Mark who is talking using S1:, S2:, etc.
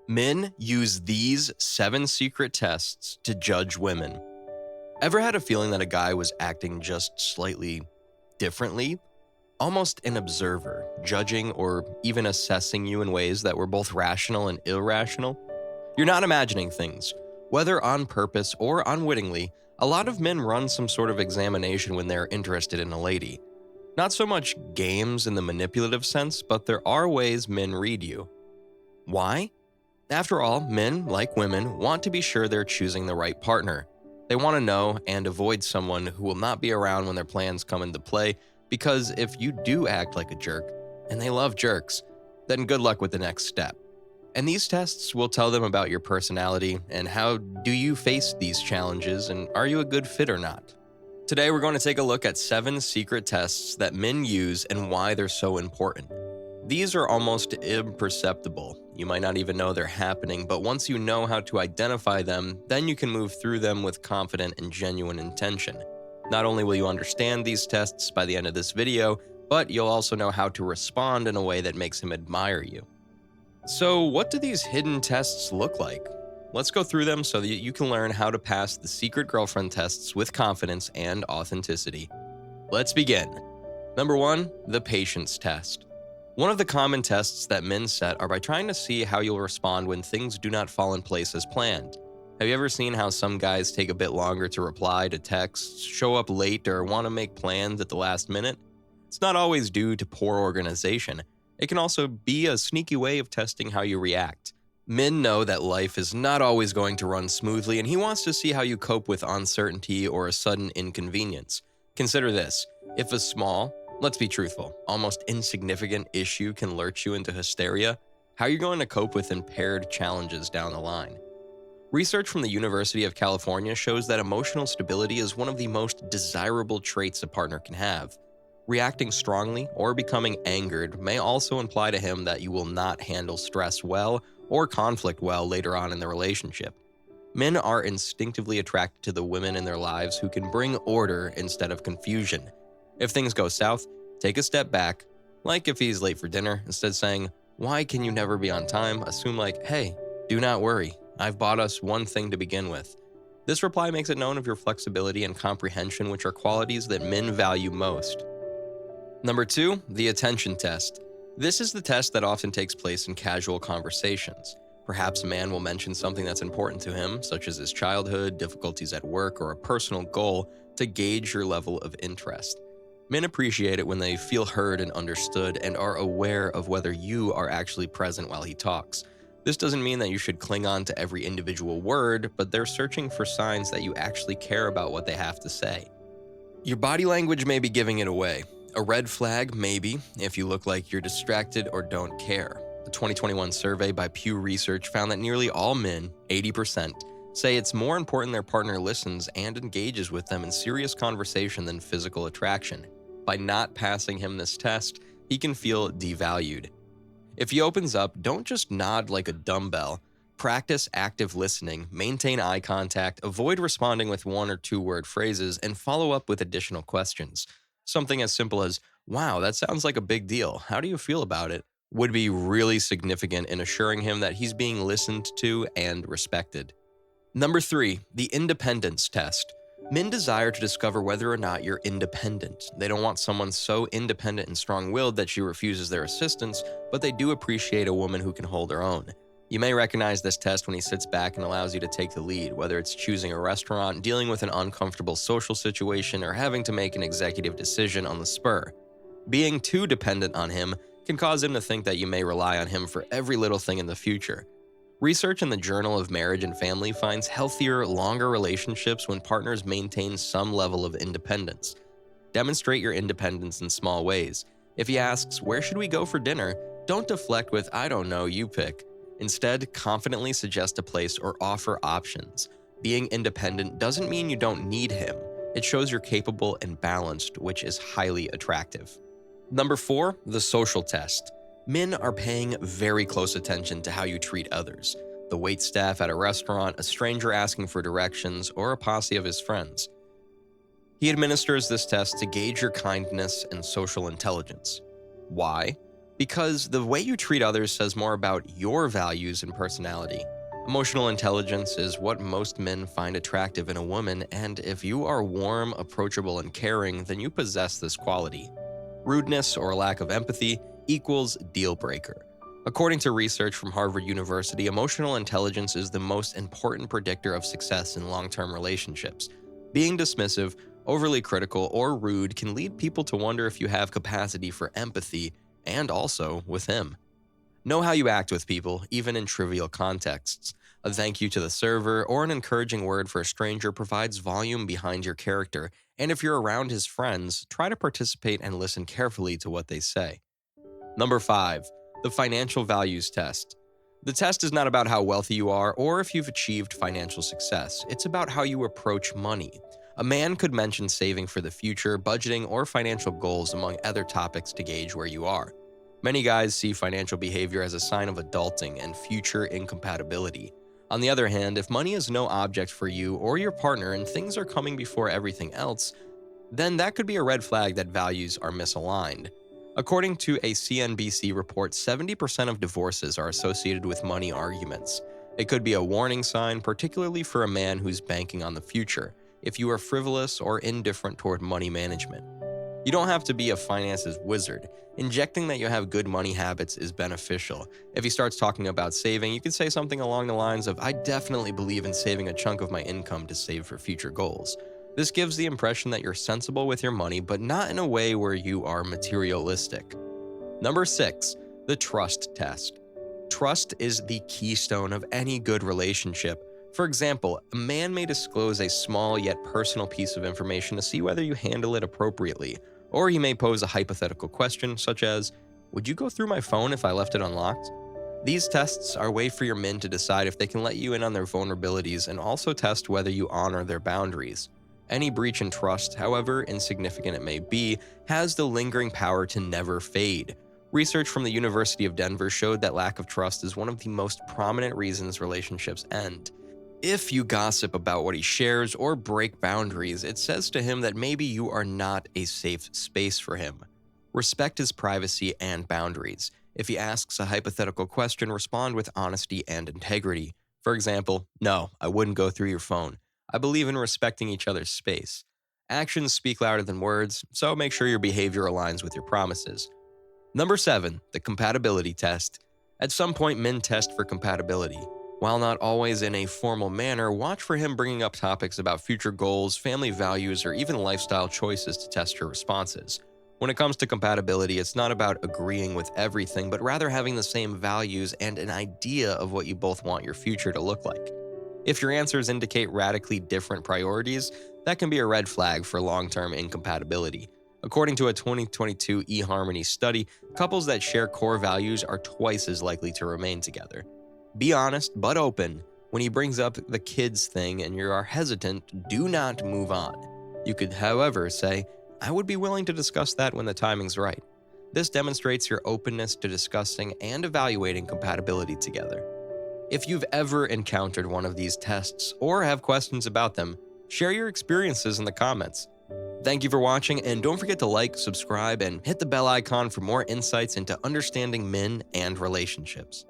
S1: Men use these 7 secret tests to judge women. Ever had a feeling that a guy was acting just slightly differently? Almost an observer, judging or even assessing you in ways that were both rational and irrational? You're not imagining things. Whether on purpose or unwittingly, a lot of men run some sort of examination when they're interested in a lady. Not so much games in the manipulative sense, but there are ways men read you. Why? After all, men, like women, want to be sure they're choosing the right partner. They want to know and avoid someone who will not be around when their plans come into play, because if you do act like a jerk, and they love jerks, then good luck with the next step. And these tests will tell them about your personality and how do you face these challenges and are you a good fit or not. Today we're going to take a look at 7 secret tests that men use and why they're so important. These are almost imperceptible. You might not even know they're happening, but once you know how to identify them, then you can move through them with confident and genuine intention. Not only will you understand these tests by the end of this video, but you'll also know how to respond in a way that makes him admire you. So, what do these hidden tests look like? Let's go through them so that you can learn how to pass the secret girlfriend tests with confidence and authenticity. Let's begin. Number 1, the patience test. One of the common tests that men set are by trying to see how you'll respond when things do not fall in place as planned. Have you ever seen how some guys take a bit longer to reply to texts, show up late, or want to make plans at the last minute? It's not always due to poor organization. It can also be a sneaky way of testing how you react. Men know that life is not always going to run smoothly, and he wants to see how you cope with uncertainty or a sudden inconvenience. Consider this: if a small, let's be truthful, almost insignificant issue can lurch you into hysteria, how are you going to cope with impaired challenges down the line? Research from the University of California shows that emotional stability is one of the most desirable traits a partner can have. Reacting strongly or becoming angered may also imply to him that you will not handle stress well or conflict well later on in the relationship. Men are instinctively attracted to the women in their lives who can bring order instead of confusion. If things go south, take a step back. Like if he's late for dinner, instead of saying, "Why can you never be on time?" assume like, "Hey, do not worry. I've bought us one thing to begin with." This reply makes it known of your flexibility and comprehension, which are qualities that men value most. Number 2, the attention test. This is the test that often takes place in casual conversations. Perhaps a man will mention something that's important to him, such as his childhood, difficulties at work, or a personal goal, to gauge your level of interest. Men appreciate it when they feel heard and understood and are aware of whether you are actually present while he talks. This doesn't mean that you should cling on to every individual word, but they're searching for signs that you actually care about what they have to say. Your body language may be giving it away. A red flag, maybe, if you look like you're distracted or don't care. A 2021 survey by Pew Research found that nearly all men, 80%, say it's more important their partner listens and engages with them in serious conversation than physical attraction. By not passing him this test, he can feel devalued. If he opens up, don't just nod like a dumbbell. Practice active listening, maintain eye contact, avoid responding with 1 or 2 word phrases, and follow up with additional questions. Something as simple as, "Wow, that sounds like a big deal. How do you feel about it?" would be really significant in assuring him that he's being listened to and respected. Number 3, the independence test. Men desire to discover whether or not you're independent. They don't want someone so independent and strong-willed that she refuses their assistance, but they do appreciate a woman who can hold her own. You may recognize this test when he sits back and allows you to take the lead, whether it's choosing a restaurant, dealing with an uncomfortable social situation, or having to make an executive decision on the spur. Being too dependent on him can cause him to think that you may rely on him for every little thing in the future. Research in the Journal of Marriage and Family finds healthier, longer relationships when partners maintain some level of independence. Demonstrate your independence in small ways. If he asks, "Where should we go for dinner?" don't deflect with, "I don't know, you pick." Instead, confidently suggest a place or offer options. Being independent doesn't mean you don't need him. It shows you're capable and balanced, which is highly attractive. Number 4, the social test. Men are paying very close attention to how you treat others. The waitstaff at a restaurant, a stranger asking for directions, or a posse of his friends. He administers this test to gauge your kindness and social intelligence. Why? Because the way you treat others says more about your values and personality. Emotional intelligence is what most men find attractive in a woman, and if you are warm, approachable, and caring, then you possess this quality. Rudeness or lack of empathy equals deal breaker. According to research from Harvard University, emotional intelligence is the most important predictor of success in long-term relationships. Being dismissive, overly critical, or rude can lead people to wonder if you have capacity for empathy, and also with him. Know how you act with people, even in trivial contexts. A thank you to the server or an encouraging word for a stranger provides volume behind your character, and if you're around his friends, try to participate and listen carefully to what they say. Number 5. The Financial Values Test. The test is not about how wealthy you are or if you've achieved financial success. It's about how you approach money. A man could mention saving for the future, budgeting, or financial goals among other topics to gauge where you are. Many guys see financial behavior as a sign of adulting and future incompatibility. On the other hand, if money is no object for you or your partner and things are coming before everything else, then that could be a red flag that values are misaligned. According to a CNBC report, 70% of divorces are associated with money arguments. It could be a warning sign, particularly for a man who's banking on the future, if you are frivolous or indifferent toward money management. You don't have to be a finances wizard. Injecting that you have good money habits is beneficial. If he starts talking about saving, you could say something along the lines of, "I definitely believe in saving a chunk of my income to save for future goals." This gives the impression that you're sensible with your money, but not in a way where you are materialistic. Number 6, the trust test. Trust is the keystone of any good relationship. For example, a man may disclose a small yet personal piece of information to see whether you handle it appropriately, or he may pose a hypothetical question such as, "Would you go through my phone if I left it unlocked?" These tests are a way for your men to decide if they can let you in on their vulnerabilities and also test whether you honor their boundaries. Any breach in trust, however insignificant it may be, has the lingering power to never fade. Research from the University of Denver showed that lack of trust is one of the most prominent reasons relationships end. If you gossip about what he shares or break boundaries, it says to him that maybe you are not a safe space for him. Respect his privacy and boundaries. If he asks a hypothetical question, respond with honesty and integrity. For example, "No, I wouldn't go through your phone. I believe in respecting each other's space." Actions speak louder than words, so make sure your behavior aligns with your promises. Number 7, the compatibility test. At some point, men test for compatibility. While not always in a formal manner, watch for him bringing up topics about future goals, family values, or even lifestyle choices to test your responses. When it comes to compatibility, it's not about agreeing with everything, but rather having the same values and an idea of what you both want your future to look like. If your answers indicate radically different priorities, that can be a red flag for long-term incompatibility. According to a 2022 eHarmony study, couples that share core values are twice as likely to remain together. Be honest but open. When he brings up the kids thing and you are hesitant, do not move on. You could, however, say, "I would be willing to discuss that when the timing's right." This demonstrates your openness to discussing and evaluating compatibility together. If you've ever encountered one of these tests or have questions about them, share your experiences in the comments. Thank you for watching, and don't forget to like, subscribe, and hit the bell icon for more insights into understanding men and relationships.